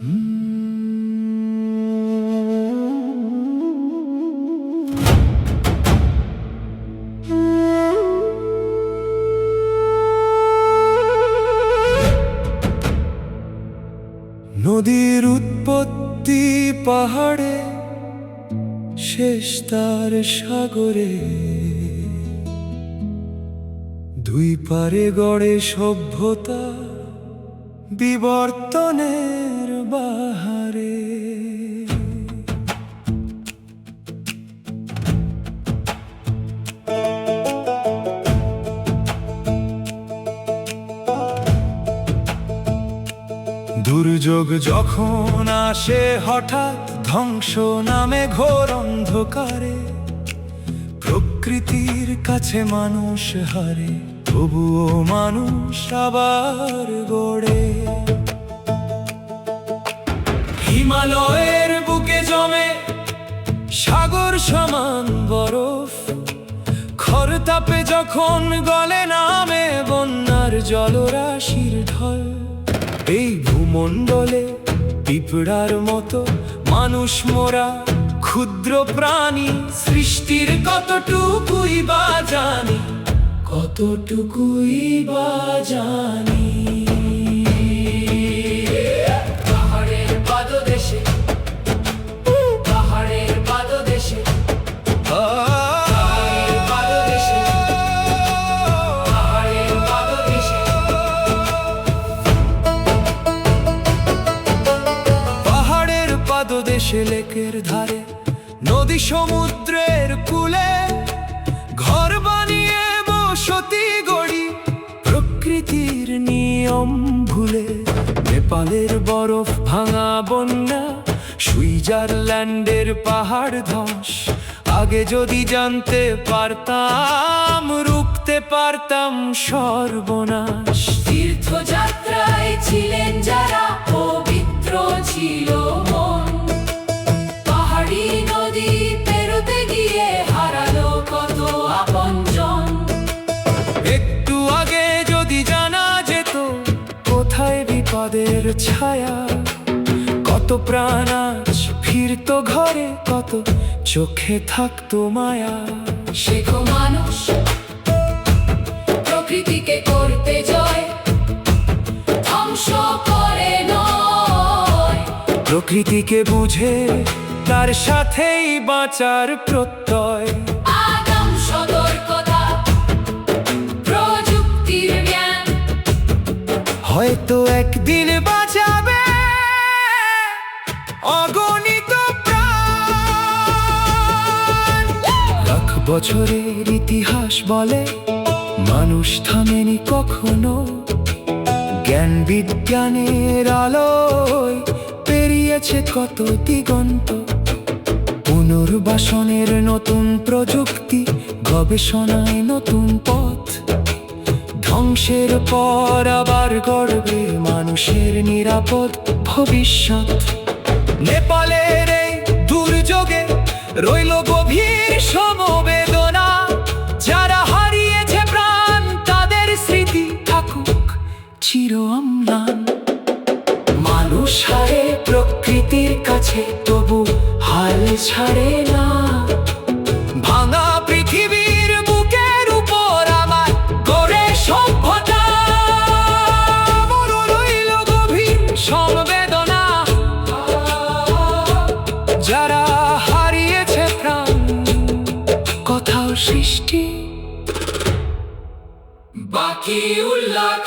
নদীর উৎপত্তি পাহাড়ে, শেষ তার সাগরে, দুই পারে গড়ে সভ্যতা বিবর্তনের বাহারে। দুর্যোগ যখন আসে হঠাৎ, ধ্বংস নামে ঘোর অন্ধকারে, প্রকৃতির কাছে মানুষ হারে, তবুও মানুষ আবার গড়ে। হিমালয়ের বুকে জমে সাগর সমান বরফ, খরতাপে যখন গলে নামে বন্যার জলরাশির ঢল। এই ভূমণ্ডলে পিঁপড়ার মতো মানুষ মোরা ক্ষুদ্র প্রাণী, সৃষ্টির কতটুকুই বা জানি, কতটুকুই বা জানি। পাহাড়ের পাদদেশে, পাহাড়ের পাদদেশে, পাহাড়ের পাদদেশে, পাহাড়ের পাদদেশে, পাহাড়ের পাদদেশে, লেকের ধারে, নদী সমুদ্রের কূলে, ঘর বানিয়ে বসতি গড়ি, প্রকৃতির নিয়ম ভুলে। নেপালের বরফ ভাঙা বন্যা, সুইজারল্যান্ডের পাহাড় ধস, আগে যদি জানতে পারতাম রুখতে পারতাম সর্বনাশ। তীর্থযাত্রায় ছিলেন যারা, পবিত্র ছিল মন, পাহাড়ি নদী পেরোতে গিয়ে হারালো কত আপনজন। একটু আগে যদি জানা যেত কোথায় বিপদের ছায়া, কত প্রাণ আজ ফিরত ঘরে, কত চোখে থাকতো মায়া। শেখো মানুষ প্রকৃতিকে করতে জয়, ধ্বংস করে নয়। প্রকৃতিকে বুঝে তার সাথেই বাঁচার প্রত্যয়। আগাম সতর্কতা, প্রযুক্তির জ্ঞান, হয়তো একদিন বাঁচাবে অগণিত প্রাণ। লাখ বছরের ইতিহাস বলে মানুষ থামেনি কখনো, জ্ঞান বিজ্ঞানের আলোয় পেরিয়েছে কত দিগন্ত। পুনর্বাসনের নতুন প্রযুক্তি, গবেষণায় নতুন পথ, ধ্বংসের পর আবার গড়বে মানুষের নিরাপদ ভবিষ্যৎ। নেপালের এই দুর্যোগে রইল গভীর সমবেদনা, যারা হারিয়েছে প্রাণ তাদের স্মৃতি থাকুক চির অম্লান। মানুষ হারে প্রকৃতির কাছে, তবু হাল ছাড়ে না। ভাঙা পৃথিবীর বুকের উপর আমার গড়ে সভ্যতা, রইল গভীর সমবেদনা, যারা হারিয়েছে প্রাণ কোথাও সৃষ্টি বাকি উল্লাখ।